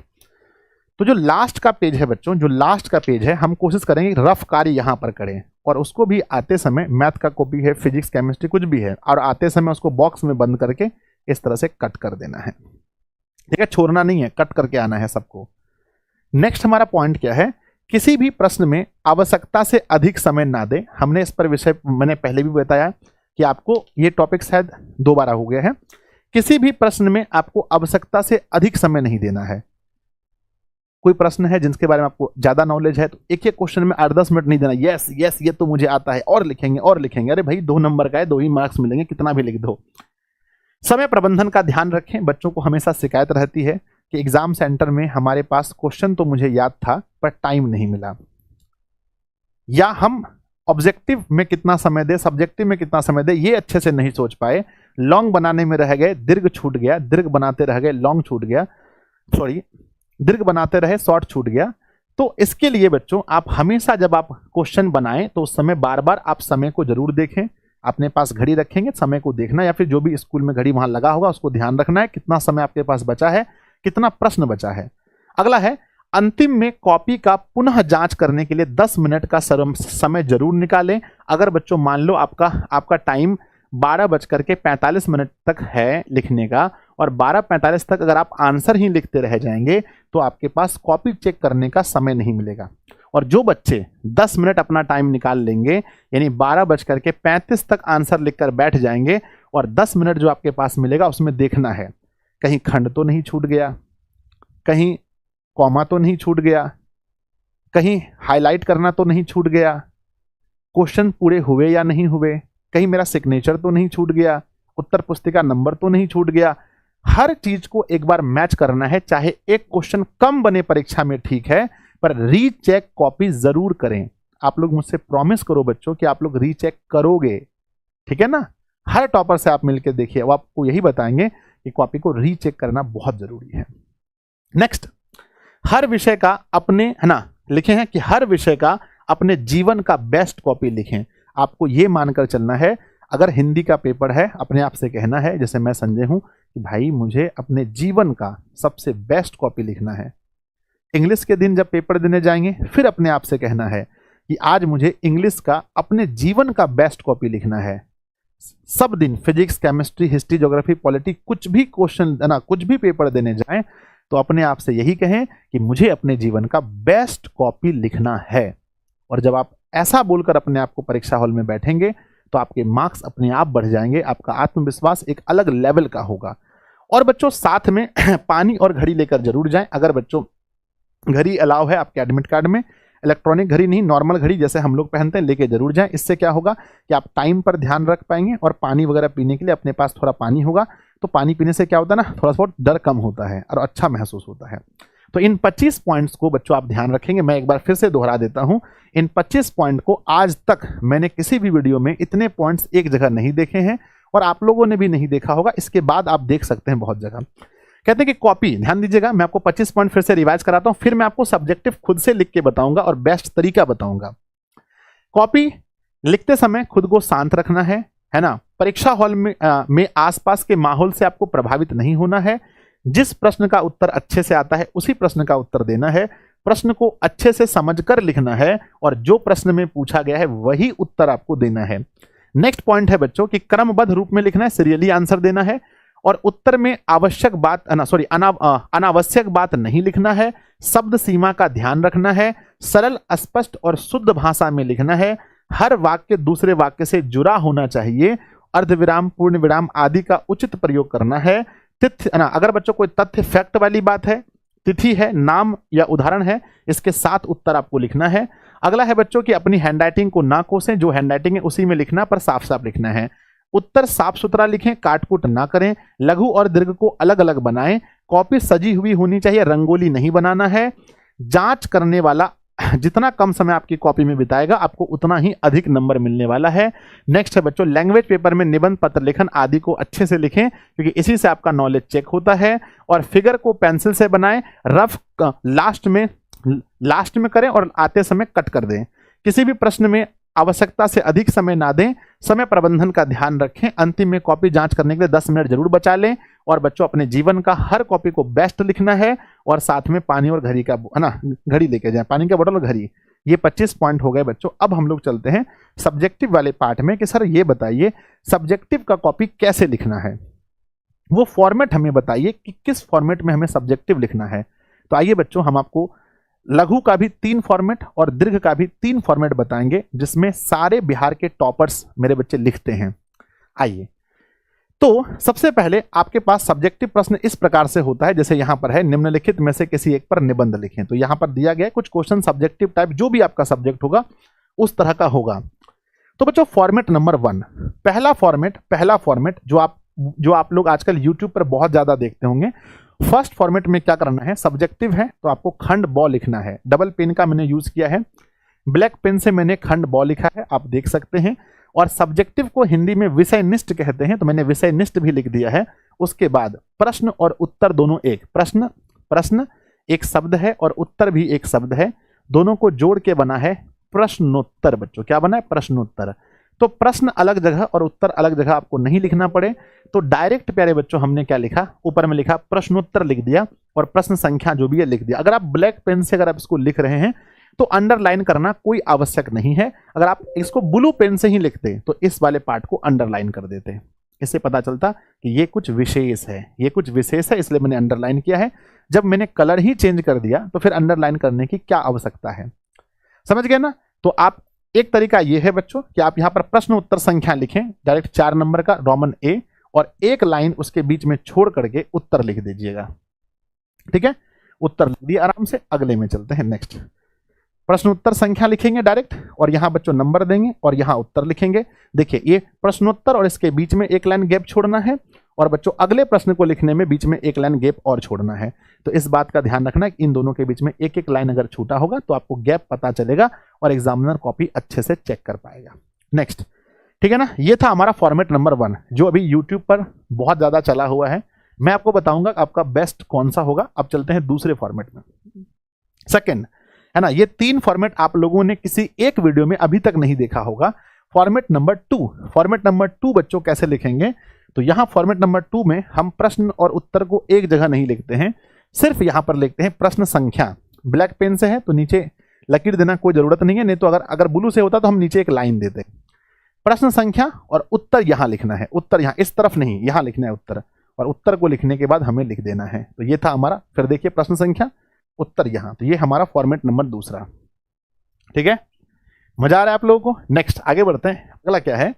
तो जो लास्ट का पेज है बच्चों, जो लास्ट का पेज है, हम कोशिश करेंगे रफ कार्य यहां पर करें, और उसको भी आते समय, मैथ का कॉपी है, फिजिक्स केमिस्ट्री कुछ भी है, और आते समय उसको बॉक्स में बंद करके इस तरह से कट कर देना है। ठीक है, छोड़ना नहीं है, कट करके आना है सबको। नेक्स्ट हमारा पॉइंट क्या है, किसी भी प्रश्न में आवश्यकता से अधिक समय ना दें। हमने इस पर विषय मैंने पहले भी बताया कि आपको ये टॉपिक शायद 2 बार हो गया है। किसी भी प्रश्न में आपको आवश्यकता से अधिक समय नहीं देना है। कोई प्रश्न है जिनके बारे में आपको ज्यादा नॉलेज है तो एक एक क्वेश्चन में 8-10 मिनट नहीं देना। यस यस ये तो मुझे आता है, और लिखेंगे और लिखेंगे। अरे भाई 2 नंबर का है, 2 ही मार्क्स मिलेंगे, कितना भी लिख दो। समय प्रबंधन का ध्यान रखें। बच्चों को हमेशा शिकायत रहती है कि एग्जाम सेंटर में हमारे पास क्वेश्चन तो मुझे याद था पर टाइम नहीं मिला, या हम ऑब्जेक्टिव में कितना समय दे, सब्जेक्टिव में कितना समय दे, ये अच्छे से नहीं सोच पाए। लॉन्ग बनाने में रह गए, दीर्घ छूट गया, दीर्घ बनाते रह गए, लॉन्ग छूट गया, सॉरी दीर्घ बनाते रहे, शॉर्ट छूट गया। तो इसके लिए बच्चों आप हमेशा जब आप क्वेश्चन बनाएं तो उस समय बार बार आप समय को जरूर देखें। अपने पास घड़ी रखेंगे, समय को देखना, या फिर जो भी स्कूल में घड़ी वहां लगा होगा उसको ध्यान रखना है कितना समय आपके पास बचा है, कितना प्रश्न बचा है। अगला है, अंतिम में कॉपी का पुनः जांच करने के लिए 10 मिनट का समय जरूर निकालें। अगर बच्चों मान लो आपका टाइम 12:45 तक है लिखने का, और 12:45 तक अगर आप आंसर ही लिखते रह जाएंगे तो आपके पास कॉपी चेक करने का समय नहीं मिलेगा। और जो बच्चे 10 मिनट अपना टाइम निकाल लेंगे, यानी 12:35 तक आंसर लिखकर बैठ जाएंगे, और 10 मिनट जो आपके पास मिलेगा उसमें देखना है कहीं खंड तो नहीं छूट गया, कहीं कॉमा तो नहीं छूट गया, कहीं हाईलाइट करना तो नहीं छूट गया, क्वेश्चन पूरे हुए या नहीं हुए, कहीं मेरा सिग्नेचर तो नहीं छूट गया, उत्तर पुस्तिका नंबर तो नहीं छूट गया। हर चीज को एक बार मैच करना है। चाहे एक क्वेश्चन कम बने परीक्षा में ठीक है, पर रीचेक कॉपी जरूर करें। आप लोग मुझसे प्रॉमिस करो बच्चों कि आप लोग रीचेक करोगे, ठीक है ना। हर टॉपर से आप मिलकर देखिए, वो आपको यही बताएंगे कि कॉपी को रीचेक करना बहुत जरूरी है। नेक्स्ट, हर विषय का अपने, है ना, लिखे हैं कि हर विषय का अपने जीवन का बेस्ट कॉपी लिखें। आपको ये मानकर चलना है, अगर हिंदी का पेपर है अपने आप से कहना है, जैसे मैं संजय हूं, कि भाई मुझे अपने जीवन का सबसे बेस्ट कॉपी लिखना है। इंग्लिश के दिन जब पेपर देने जाएंगे फिर अपने आप से कहना है कि आज मुझे इंग्लिश का अपने जीवन का बेस्ट कॉपी लिखना है। सब दिन physics, chemistry, history, geography, polity, कुछ भी क्वेश्चन, है ना, कुछ भी पेपर देने जाएं तो अपने आप से यही कहें कि मुझे अपने जीवन का बेस्ट कॉपी लिखना है। और जब आप ऐसा बोलकर अपने आप को परीक्षा हॉल में बैठेंगे तो आपके मार्क्स अपने आप बढ़ जाएंगे, आपका आत्मविश्वास एक अलग लेवल का होगा। और बच्चों साथ में पानी और घड़ी लेकर जरूर जाएं। अगर बच्चों घड़ी अलाउ है आपके एडमिट कार्ड में, इलेक्ट्रॉनिक घड़ी नहीं, नॉर्मल घड़ी जैसे हम लोग पहनते हैं, लेके जरूर जाएं। इससे क्या होगा कि आप टाइम पर ध्यान रख पाएंगे, और पानी वगैरह पीने के लिए अपने पास थोड़ा पानी होगा, तो पानी पीने से क्या होता है ना, थोड़ा सा डर कम होता है और अच्छा महसूस होता है। तो इन 25 पॉइंट्स को बच्चों आप ध्यान रखेंगे। मैं एक बार फिर से दोहरा देता हूं, इन 25 पॉइंट को आज तक मैंने किसी भी वीडियो में इतने पॉइंट्स एक जगह नहीं देखे हैं, और आप लोगों ने भी नहीं देखा होगा। इसके बाद आप देख सकते हैं बहुत जगह। कहते हैं कि कॉपी, ध्यान दीजिएगा, मैं आपको 25 पॉइंट फिर से रिवाइज कराता हूं, फिर मैं आपको सब्जेक्टिव खुद से लिख के बताऊंगा और बेस्ट तरीका बताऊंगा। कॉपी लिखते समय खुद को शांत रखना है ना। परीक्षा हॉल में आसपास के माहौल से आपको प्रभावित नहीं होना है। जिस प्रश्न का उत्तर अच्छे से आता है उसी प्रश्न का उत्तर देना है, प्रश्न को अच्छे से समझकर लिखना है और जो प्रश्न में पूछा गया है वही उत्तर आपको देना है। नेक्स्ट पॉइंट है बच्चों कि क्रमबद्ध रूप में लिखना है, सीरियली आंसर देना है और उत्तर में अनावश्यक बात नहीं लिखना है, शब्द सीमा का ध्यान रखना है, सरल स्पष्ट और शुद्ध भाषा में लिखना है, हर वाक्य दूसरे वाक्य से जुड़ा होना चाहिए, अर्धविराम पूर्ण विराम आदि का उचित प्रयोग करना है। तिथि अगर बच्चों कोई तथ्य फैक्ट वाली बात है, तिथि है, नाम या उदाहरण है, इसके साथ उत्तर आपको लिखना है। अगला है बच्चों कि अपनी हैंडराइटिंग को ना कोसें, जो हैंडराइटिंग है उसी में लिखना, पर साफ साफ लिखना है। उत्तर साफ सुथरा लिखें, काटकुट ना करें, लघु और दीर्घ को अलग अलग बनाएं, कॉपी सजी हुई होनी चाहिए, रंगोली नहीं बनाना है। जांच करने वाला जितना कम समय आपकी कॉपी में बिताएगा आपको उतना ही अधिक नंबर मिलने वाला है। नेक्स्ट है बच्चों लैंग्वेज पेपर में निबंध पत्र लेखन आदि को अच्छे से लिखें क्योंकि इसी से आपका नॉलेज चेक होता है। और फिगर को पेंसिल से बनाएं, रफ लास्ट में करें और आते समय कट कर दें। किसी भी प्रश्न में आवश्यकता से अधिक समय ना दें, समय प्रबंधन का ध्यान रखें। अंतिम में कॉपी जांच करने के लिए 10 मिनट जरूर बचा लें। और बच्चों अपने जीवन का हर कॉपी को बेस्ट लिखना है और साथ में पानी और घड़ी का घड़ी लेके जाएं, पानी का बोतल और घड़ी। ये 25 पॉइंट हो गए बच्चों। अब हम लोग चलते हैं सब्जेक्टिव वाले पार्ट में कि सर ये बताइए सब्जेक्टिव का कॉपी कैसे लिखना है, वो फॉर्मेट हमें बताइए कि किस फॉर्मेट में हमें सब्जेक्टिव लिखना है। तो आइए बच्चों हम आपको लघु का भी 3 फॉर्मेट और दीर्घ का भी 3 फॉर्मेट बताएंगे जिसमें सारे बिहार के टॉपर्स मेरे बच्चे लिखते हैं। आइए, तो सबसे पहले आपके पास सब्जेक्टिव प्रश्न इस प्रकार से होता है जैसे यहां पर है, निम्नलिखित में से किसी एक पर निबंध लिखें। तो यहां पर दिया गया है कुछ क्वेश्चन सब्जेक्टिव टाइप, जो भी आपका सब्जेक्ट होगा उस तरह का होगा। तो बच्चों फॉर्मेट नंबर 1, पहला फॉर्मेट जो आप लोग आजकल यूट्यूब पर बहुत ज्यादा देखते होंगे। फर्स्ट फॉर्मेट में क्या करना है, सब्जेक्टिव है तो आपको खंड ब लिखना है। डबल पेन का मैंने यूज किया है, ब्लैक पेन से मैंने खंड ब लिखा है, आप देख सकते हैं। और सब्जेक्टिव को हिंदी में विषयनिष्ठ कहते हैं तो मैंने विषयनिष्ठ भी लिख दिया है। उसके बाद प्रश्न और उत्तर दोनों एक, प्रश्न एक शब्द है और उत्तर भी एक शब्द है, दोनों को जोड़ के बना है प्रश्नोत्तर। बच्चों क्या बना है, प्रश्नोत्तर। तो प्रश्न अलग जगह और उत्तर अलग जगह आपको नहीं लिखना पड़े तो डायरेक्ट प्यारे बच्चों हमने क्या लिखा, ऊपर में लिखा प्रश्नोत्तर लिख दिया और प्रश्न संख्या जो भी है लिख दिया। अगर आप ब्लैक पेन से अगर आप इसको लिख रहे हैं तो अंडरलाइन करना कोई आवश्यक नहीं है। अगर आप इसको ब्लू पेन से ही लिखते तो इस वाले पार्ट को अंडरलाइन कर देते, इससे पता चलता कि ये कुछ विशेष है, ये कुछ विशेष है, इसलिए मैंने अंडरलाइन किया है। जब मैंने कलर ही चेंज कर दिया तो फिर अंडरलाइन करने की क्या आवश्यकता है, समझ गए ना। तो आप एक तरीका ये है बच्चों कि आप यहां पर प्रश्न उत्तर संख्या लिखें, डायरेक्ट 4 नंबर का रोमन ए और एक लाइन उसके बीच में छोड़ करके उत्तर लिख दीजिएगा। ठीक है, उत्तर लिख दिया आराम से। अगले में चलते हैं, नेक्स्ट प्रश्न उत्तर संख्या लिखेंगे डायरेक्ट और यहां बच्चों नंबर देंगे और यहां उत्तर लिखेंगे। देखिए ये प्रश्नोत्तर और इसके बीच में एक लाइन गैप छोड़ना है और बच्चों अगले प्रश्न को लिखने में बीच में एक लाइन गैप और छोड़ना है। तो इस बात का ध्यान रखना कि इन दोनों के बीच में एक एक लाइन अगर छूटा होगा तो आपको गैप पता चलेगा और एग्जामिनर कॉपी अच्छे से चेक कर पाएगा। नेक्स्ट, ठीक है ना, ये था हमारा फॉर्मेट नंबर 1 जो अभी यूट्यूब पर बहुत ज्यादा चला हुआ है। मैं आपको बताऊंगा आपका बेस्ट कौन सा होगा। अब चलते हैं दूसरे फॉर्मेट में, सेकेंड है ना। ये 3 फॉर्मेट आप लोगों ने किसी एक वीडियो में अभी तक नहीं देखा होगा। फॉर्मेट नंबर 2 बच्चों कैसे लिखेंगे, तो यहां फॉर्मेट नंबर 2 में हम प्रश्न और उत्तर को एक जगह नहीं लिखते हैं, सिर्फ यहां पर लिखते हैं प्रश्न संख्या। ब्लैक पेन से है तो नीचे लकीर देना कोई जरूरत नहीं है, नहीं तो अगर ब्लू से होता तो हम नीचे एक लाइन देते। प्रश्न संख्या और उत्तर यहां लिखना है, उत्तर यहां इस तरफ नहीं, यहां लिखना है उत्तर, और उत्तर को लिखने के बाद हमें लिख देना है। तो ये था हमारा, फिर देखिए प्रश्न संख्या उत्तर यहां, तो ये हमारा फॉर्मेट नंबर 2। ठीक है, मजा आ रहा है आप लोगों को। नेक्स्ट आगे बढ़ते हैं, अगला क्या है,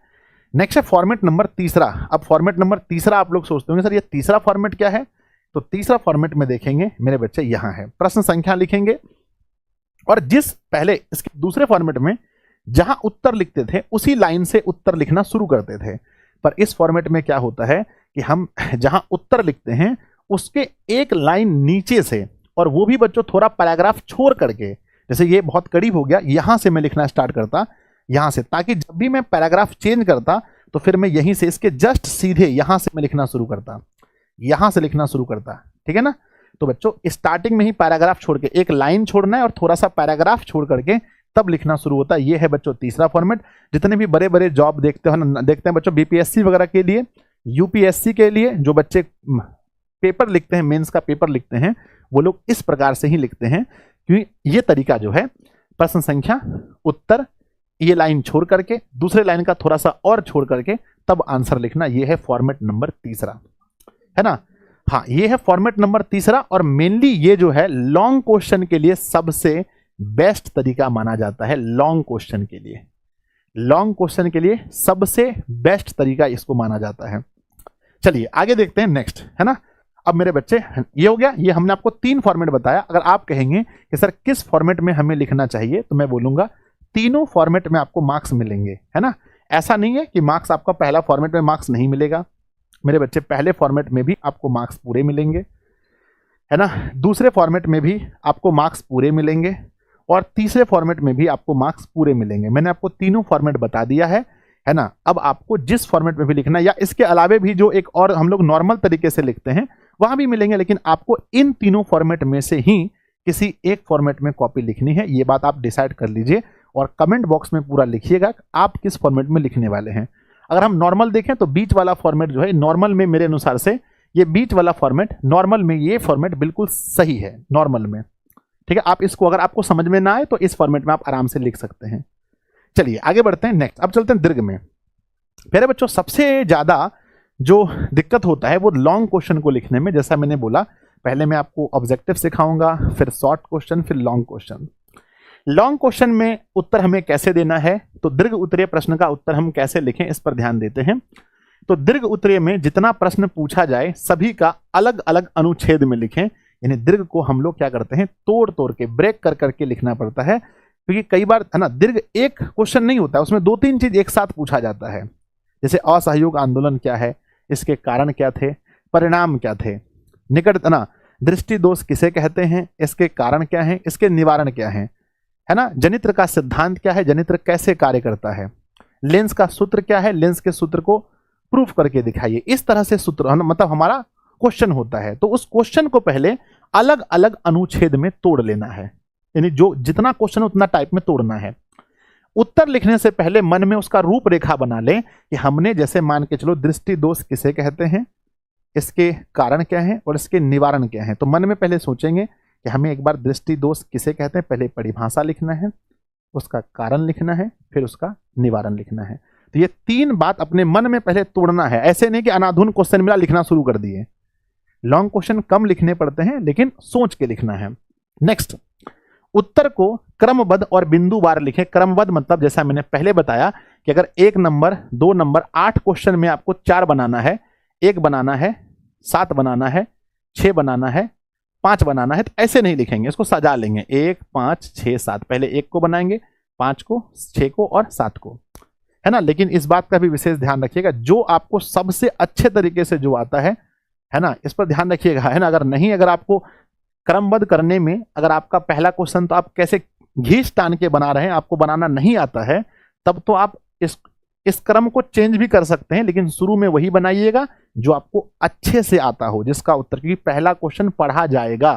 नेक्स्ट है फॉर्मेट नंबर 3। अब फॉर्मेट नंबर 3 आप लोग सोचते होंगे सर ये तीसरा फॉर्मेट क्या है, तो तीसरा फॉर्मेट में देखेंगे मेरे बच्चे यहां है, प्रश्न संख्या लिखेंगे और जिस पहले इसके दूसरे फॉर्मेट में जहां उत्तर लिखते थे उसी लाइन से उत्तर लिखना शुरू करते थे, पर इस फॉर्मेट में क्या होता है कि हम जहां उत्तर लिखते हैं उसके एक लाइन नीचे से, और वो भी बच्चों थोड़ा पैराग्राफ छोड़ करके, जैसे ये बहुत करीब हो गया, यहां से मैं लिखना स्टार्ट करता यहां से, ताकि जब भी मैं पैराग्राफ चेंज करता तो फिर मैं यहीं से इसके जस्ट सीधे यहां से मैं लिखना शुरू करता, यहां से लिखना शुरू करता। ठीक है ना, तो बच्चों स्टार्टिंग में ही पैराग्राफ छोड़ के एक लाइन छोड़ना है और थोड़ा सा पैराग्राफ छोड़ करके तब लिखना शुरू होता है। ये है बच्चों तीसरा फॉर्मेट। जितने भी बड़े बड़े जॉब देखते हैं बच्चों, बीपीएससी वगैरह के लिए, यूपीएससी के लिए, जो बच्चे पेपर लिखते हैं, मेंस का पेपर लिखते हैं, वो लोग इस प्रकार से ही लिखते हैं, क्योंकि ये तरीका जो है प्रश्न संख्या, उत्तर, ये लाइन छोड़ करके दूसरे लाइन का थोड़ा सा और छोड़ करके तब आंसर लिखना, ये है फॉर्मेट नंबर तीसरा, है ना। हाँ, ये है फॉर्मेट नंबर तीसरा, और मेनली ये जो है लॉन्ग क्वेश्चन के लिए सबसे बेस्ट तरीका माना जाता है। लॉन्ग क्वेश्चन के लिए, लॉन्ग क्वेश्चन के लिए सबसे बेस्ट तरीका इसको माना जाता है। चलिए आगे देखते हैं नेक्स्ट, है ना। अब मेरे बच्चे, ये हो गया, ये हमने आपको 3 फॉर्मेट बताया। अगर आप कहेंगे कि सर किस फॉर्मेट में हमें लिखना चाहिए, तो मैं बोलूंगा तीनों फॉर्मेट में आपको मार्क्स मिलेंगे, है ना। ऐसा नहीं है कि मार्क्स आपका पहला फॉर्मेट में मार्क्स नहीं मिलेगा मेरे बच्चे, पहले फॉर्मेट में भी आपको मार्क्स पूरे मिलेंगे, है ना। दूसरे फॉर्मेट में भी आपको मार्क्स पूरे मिलेंगे, और तीसरे फॉर्मेट में भी आपको मार्क्स पूरे मिलेंगे। मैंने आपको तीनों फॉर्मेट बता दिया है ना। अब आपको जिस फॉर्मेट में भी लिखना, या इसके अलावे भी जो एक और हम लोग नॉर्मल तरीके से लिखते हैं वहां भी मिलेंगे, लेकिन आपको इन तीनों फॉर्मेट में से ही किसी एक फॉर्मेट में कॉपी लिखनी है। ये बात आप डिसाइड कर लीजिए और कमेंट बॉक्स में पूरा लिखिएगा आप किस फॉर्मेट में लिखने वाले हैं। अगर हम नॉर्मल देखें तो बीच वाला फॉर्मेट जो है, नॉर्मल में मेरे अनुसार से ये बीच वाला फॉर्मेट, नॉर्मल में ये फॉर्मेट बिल्कुल सही है, नॉर्मल में, ठीक है। आप इसको, अगर आपको समझ में ना आए तो इस फॉर्मेट में आप आराम से लिख सकते हैं। चलिए आगे बढ़ते हैं नेक्स्ट। अब चलते हैं दीर्घ में। मेरे बच्चों, सबसे ज्यादा जो दिक्कत होता है वो लॉन्ग क्वेश्चन को लिखने में। जैसा मैंने बोला, पहले मैं आपको ऑब्जेक्टिव सिखाऊंगा, फिर शॉर्ट क्वेश्चन, फिर लॉन्ग क्वेश्चन। लॉन्ग क्वेश्चन में उत्तर हमें कैसे देना है, तो दीर्घ उत्तरीय प्रश्न का उत्तर हम कैसे लिखें, इस पर ध्यान देते हैं। तो दीर्घ उत्तरीय में जितना प्रश्न पूछा जाए सभी का अलग अलग अनुच्छेद में लिखें। यानी दीर्घ को हम लोग क्या करते हैं, तोड़ तोड़ के, ब्रेक कर करके लिखना पड़ता है, क्योंकि कई बार, है ना, दीर्घ एक क्वेश्चन नहीं होता, उसमें 2-3 चीज एक साथ पूछा जाता है। जैसे असहयोग आंदोलन क्या है, इसके कारण क्या थे, परिणाम क्या थे, निकट, है ना, दृष्टि दोष किसे कहते हैं, इसके कारण क्या है, इसके निवारण क्या है ना, जनित्र का सिद्धांत क्या है, जनित्र कैसे कार्य करता है, लेंस का सूत्र क्या है, लेंस के सूत्र को प्रूफ करके दिखाइए। इस तरह से सूत्र, मतलब हमारा क्वेश्चन होता है। तो उस क्वेश्चन को पहले अलग अलग अनुच्छेद में तोड़ लेना है, यानी जो जितना क्वेश्चन उतना टाइप में तोड़ना है। उत्तर लिखने से पहले मन में उसका रूपरेखा बना लें कि हमने, जैसे मान के चलो, दृष्टि दोष किसे कहते हैं, इसके कारण क्या है और इसके निवारण क्या है। तो मन में पहले सोचेंगे कि हमें एक बार दृष्टि दोष किसे कहते हैं, पहले परिभाषा लिखना है, उसका कारण लिखना है, फिर उसका निवारण लिखना है। तो ये 3 बात अपने मन में पहले तोड़ना है। ऐसे नहीं कि अनाधुन क्वेश्चन मिला लिखना शुरू कर दिए। लॉन्ग क्वेश्चन कम लिखने पड़ते हैं, लेकिन सोच के लिखना है। नेक्स्ट, उत्तर को क्रमबद्ध और बिंदुवार लिखें। क्रमबद्ध मतलब जैसा मैंने पहले बताया कि अगर 1 नंबर, 2 नंबर, 8 क्वेश्चन में आपको 4 बनाना है, 1 बनाना है, 7 बनाना है, 6 बनाना है, 5 बनाना है, तो ऐसे नहीं लिखेंगे, इसको सजा लेंगे। 1, 5, 6, 7, पहले 1 को बनाएंगे, 5 को, 6 को और 7 को, है ना। लेकिन इस बात का भी विशेष ध्यान रखिएगा, जो आपको सबसे अच्छे तरीके से जो आता है ना, इस पर ध्यान रखिएगा, है ना। अगर आपको क्रमबद्ध करने में, अगर आपका पहला क्वेश्चन तो आप कैसे घींच तान के बना रहे हैं, आपको बनाना नहीं आता है, तब तो आप इस क्रम को चेंज भी कर सकते हैं, लेकिन शुरू में वही बनाइएगा जो आपको अच्छे से आता हो, जिसका उत्तर, क्योंकि पहला क्वेश्चन पढ़ा जाएगा,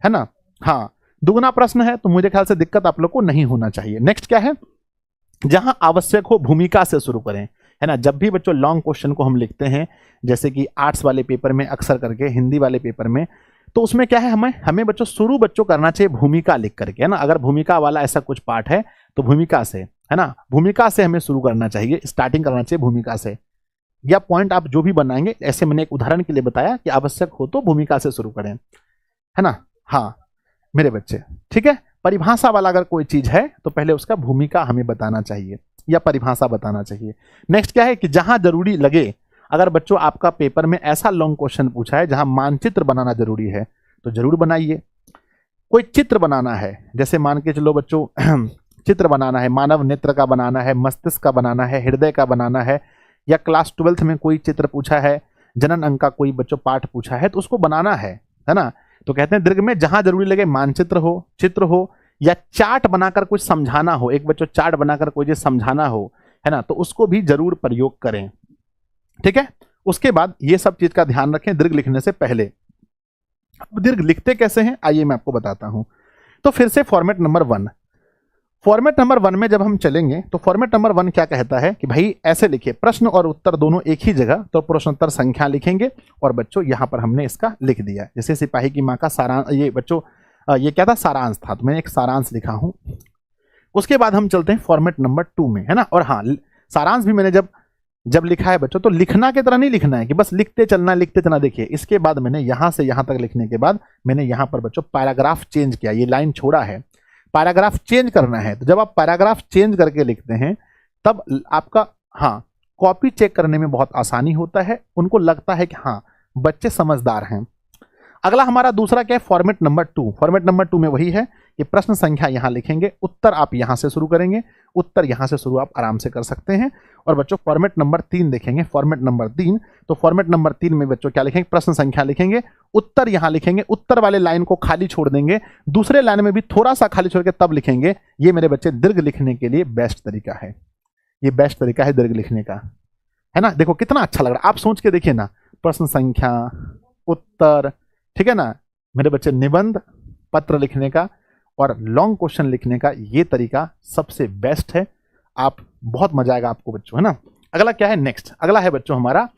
है ना। हाँ, दुगुना प्रश्न है तो मुझे ख्याल से दिक्कत आप लोग को नहीं होना चाहिए। नेक्स्ट क्या है, जहां आवश्यक हो भूमिका से शुरू करें, है ना। जब भी बच्चों लॉन्ग क्वेश्चन को हम लिखते हैं, जैसे कि आर्ट्स वाले पेपर में अक्सर करके, हिंदी वाले पेपर में, तो उसमें क्या है, हमें बच्चों शुरू करना चाहिए भूमिका लिख करके, है ना। अगर भूमिका वाला ऐसा कुछ पार्ट है तो भूमिका से, है ना, भूमिका से हमें शुरू करना चाहिए, स्टार्टिंग करना चाहिए भूमिका से। या पॉइंट आप जो भी बनाएंगे, ऐसे मैंने एक उदाहरण के लिए बताया कि आवश्यक हो तो भूमिका से शुरू करें, है ना। हाँ मेरे बच्चे, ठीक है। परिभाषा वाला अगर कोई चीज है तो पहले उसका भूमिका हमें बताना चाहिए या परिभाषा बताना चाहिए। नेक्स्ट क्या है कि जहां जरूरी लगे, अगर बच्चों आपका पेपर में ऐसा लॉन्ग क्वेश्चन पूछा है जहां मानचित्र बनाना जरूरी है तो जरूर बनाइए। कोई चित्र बनाना है, जैसे मान के चलो बच्चों चित्र बनाना है, मानव नेत्र का बनाना है, मस्तिष्क का बनाना है, हृदय का बनाना है, या क्लास 12th में कोई चित्र पूछा है, जनन अंक का कोई बच्चों पाठ पूछा है, तो उसको बनाना है ना। तो कहते हैं दीर्घ में जहां जरूरी लगे, मानचित्र हो, चित्र हो, या चार्ट बनाकर कुछ समझाना हो, एक बच्चों चार्ट बनाकर कोई चीज समझाना हो, है ना, तो उसको भी जरूर प्रयोग करें, ठीक है। उसके बाद ये सब चीज का ध्यान रखें दीर्घ लिखने से पहले। अब दीर्घ लिखते कैसे हैं आइए मैं आपको बताता हूं। तो फिर से फॉर्मेट नंबर 1, फॉर्मेट नंबर 1 में जब हम चलेंगे तो फॉर्मेट नंबर 1 क्या कहता है कि भाई ऐसे लिखिए, प्रश्न और उत्तर दोनों एक ही जगह, तो प्रश्नोत्तर संख्या लिखेंगे और बच्चों यहाँ पर हमने इसका लिख दिया। जैसे सिपाही की माँ का सारांश, ये बच्चों ये क्या था, सारांश था, तो मैंने एक सारांश लिखा हूँ। उसके बाद हम चलते हैं फॉर्मेट नंबर 2 में, है ना। और हाँ, सारांश भी मैंने जब लिखा है बच्चों तो लिखना की तरह नहीं लिखना है कि बस लिखते चलना। देखिए इसके बाद मैंने यहाँ से यहाँ तक लिखने के बाद मैंने यहाँ पर बच्चों पैराग्राफ चेंज किया, ये लाइन छोड़ा है, पैराग्राफ चेंज करना है। तो जब आप पैराग्राफ चेंज करके लिखते हैं तब आपका हाँ कॉपी चेक करने में बहुत आसानी होता है, उनको लगता है कि हाँ बच्चे समझदार हैं। अगला हमारा दूसरा क्या है, फॉर्मेट नंबर 2। फॉर्मेट नंबर 2 में वही है कि प्रश्न संख्या यहां लिखेंगे, उत्तर आप यहां से शुरू करेंगे, उत्तर यहां से शुरू आप आराम से कर सकते हैं। और बच्चों फॉर्मेट नंबर 3 देखेंगे, फॉर्मेट नंबर 3, तो फॉर्मेट नंबर 3 में बच्चों क्या लिखेंगे, प्रश्न संख्या लिखेंगे, उत्तर यहां लिखेंगे, उत्तर वाले लाइन को खाली छोड़ देंगे, दूसरे लाइन में भी थोड़ा सा खाली छोड़ के तब लिखेंगे। ये मेरे बच्चे दीर्घ लिखने के लिए बेस्ट तरीका है, ये बेस्ट तरीका है दीर्घ लिखने का, है ना। देखो कितना अच्छा लग रहा है, आप सोच के देखिए ना, प्रश्न संख्या, उत्तर, ठीक है ना मेरे बच्चे, निबंध, पत्र लिखने का और लॉन्ग क्वेश्चन लिखने का ये तरीका सबसे बेस्ट है। आप बहुत मजा आएगा आपको बच्चों, है ना। अगला क्या है, नेक्स्ट, अगला है बच्चों हमारा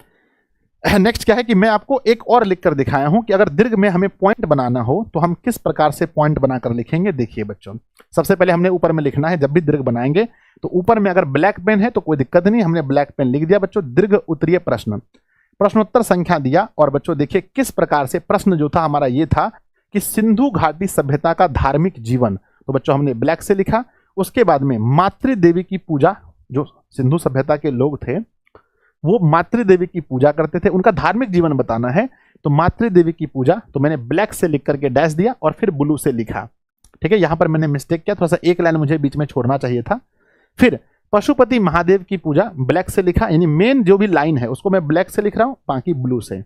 नेक्स्ट क्या है कि मैं आपको एक और लिख कर दिखाया हूं कि अगर दीर्घ में हमें पॉइंट बनाना हो तो हम किस प्रकार से पॉइंट बनाकर लिखेंगे। देखिए बच्चों, सबसे पहले हमने ऊपर में लिखना है, जब भी दीर्घ बनाएंगे तो ऊपर में अगर ब्लैक पेन है तो कोई दिक्कत नहीं, हमने ब्लैक पेन लिख दिया बच्चों, दीर्घ उत्तरीय प्रश्न, प्रश्नोत्तर संख्या दिया। और बच्चों देखिए किस प्रकार से प्रश्न जो था हमारा ये था कि सिंधु घाटी सभ्यता का धार्मिक जीवन, तो बच्चों हमने ब्लैक से लिखा। उसके बाद में मातृदेवी की पूजा, जो सिंधु सभ्यता के लोग थे वो मातृदेवी की पूजा करते थे, उनका धार्मिक जीवन बताना है, तो मातृदेवी की पूजा, तो मैंने ब्लैक से लिख करके डैश दिया और फिर ब्लू से लिखा। ठीक है, यहां पर मैंने मिस्टेक किया, थोड़ा सा एक लाइन मुझे बीच में छोड़ना चाहिए था। फिर पशुपति महादेव की पूजा ब्लैक से लिखा, यानी मेन जो भी लाइन है उसको मैं ब्लैक से लिख रहा हूं, बाकी ब्लू से।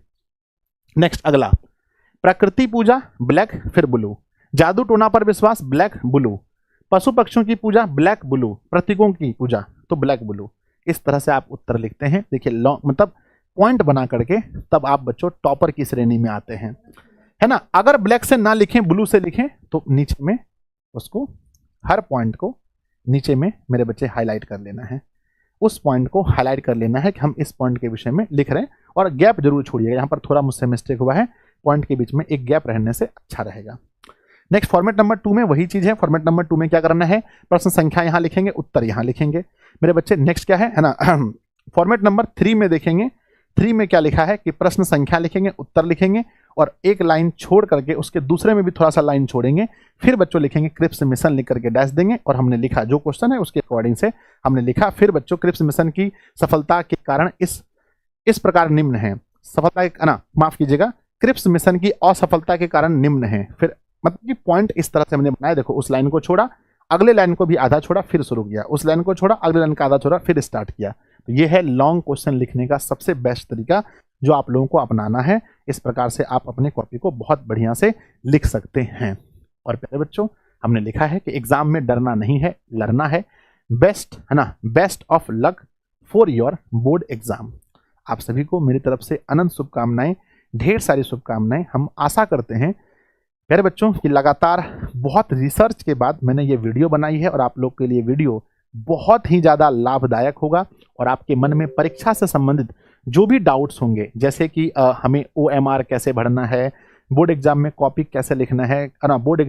नेक्स्ट अगला, प्रकृति पूजा ब्लैक फिर ब्लू, जादू टोना पर विश्वास ब्लैक ब्लू, पशु पक्षियों की पूजा ब्लैक ब्लू, प्रतीकों की पूजा तो ब्लैक ब्लू। इस तरह से आप उत्तर लिखते हैं। देखिए लॉन्ग मतलब पॉइंट बना करके तब आप बच्चों टॉपर की श्रेणी में आते हैं, है ना। अगर ब्लैक से ना लिखें, ब्लू से लिखें तो नीचे में उसको, हर पॉइंट को नीचे में मेरे बच्चे हाईलाइट कर लेना है, उस पॉइंट को हाईलाइट कर लेना है कि हम इस पॉइंट के विषय में लिख रहे हैं। और गैप जरूर छोड़िएगा, यहाँ पर थोड़ा मुझसे मिस्टेक हुआ है, पॉइंट के बीच में एक गैप रहने से अच्छा रहेगा। नेक्स्ट फॉर्मेट नंबर 2 में वही चीज है। फॉर्मेट नंबर 2 में क्या करना है, प्रश्न संख्या यहां लिखेंगे, उत्तर यहां लिखेंगे मेरे बच्चे। नेक्स्ट क्या है ना, फॉर्मेट नंबर 3 में देखेंगे, 3 में क्या लिखा है कि प्रश्न संख्या लिखेंगे, उत्तर लिखेंगे और एक लाइन छोड़ करके उसके दूसरे में भी थोड़ा सा लाइन छोड़ेंगे, फिर बच्चों लिखेंगे क्रिप्स मिशन लिख करके डैश देंगे और हमने लिखा जो क्वेश्चन है उसके अकॉर्डिंग से हमने लिखा। फिर बच्चों क्रिप्स मिशन की सफलता के कारण इस प्रकार निम्न है, सफलता के ना माफ कीजिएगा, क्रिप्स मिशन की असफलता के कारण निम्न है। फिर मतलब कि पॉइंट इस तरह से हमने बनाया, देखो उस लाइन को छोड़ा, अगले लाइन को भी आधा छोड़ा, फिर शुरू किया, उस लाइन को छोड़ा, अगले लाइन का आधा छोड़ा, फिर स्टार्ट किया। तो ये है लॉन्ग क्वेश्चन लिखने का सबसे बेस्ट तरीका जो आप लोगों को अपनाना है। इस प्रकार से आप अपने कॉपी को बहुत बढ़िया से लिख सकते हैं। और प्यारे बच्चों, हमने लिखा है कि एग्जाम में डरना नहीं है, लड़ना है। बेस्ट है ना, best of luck for your board exam. आप सभी को मेरी तरफ से अनंत शुभकामनाएं, ढेर सारी शुभकामनाएं। हम आशा करते हैं प्यारे बच्चों कि लगातार बहुत रिसर्च के बाद मैंने ये वीडियो बनाई है और आप लोग के लिए वीडियो बहुत ही ज़्यादा लाभदायक होगा। और आपके मन में परीक्षा से संबंधित जो भी डाउट्स होंगे, जैसे कि हमें OMR कैसे भरना है, बोर्ड एग्जाम में कॉपी कैसे लिखना है ना, बोर्ड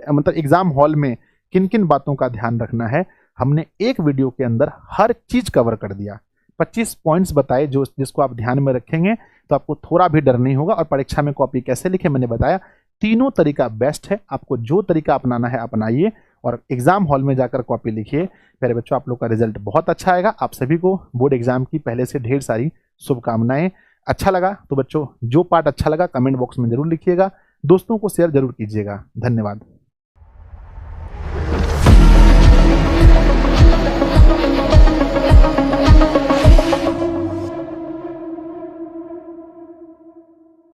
मतलब एग्जाम हॉल में किन किन बातों का ध्यान रखना है, हमने एक वीडियो के अंदर हर चीज़ कवर कर दिया। 25 पॉइंट्स बताए जिसको आप ध्यान में रखेंगे तो आपको थोड़ा भी डर नहीं होगा। और परीक्षा में कॉपी कैसे लिखें मैंने बताया, तीनों तरीका बेस्ट है। आपको जो तरीका अपनाना है अपनाइए और एग्जाम हॉल में जाकर कॉपी लिखिए। प्यारे बच्चों, आप लोग का रिजल्ट बहुत अच्छा आएगा। आप सभी को बोर्ड एग्जाम की पहले से ढेर सारी शुभकामनाएं। अच्छा लगा तो बच्चों, जो पार्ट अच्छा लगा कमेंट बॉक्स में जरूर लिखिएगा, दोस्तों को शेयर जरूर कीजिएगा। धन्यवाद।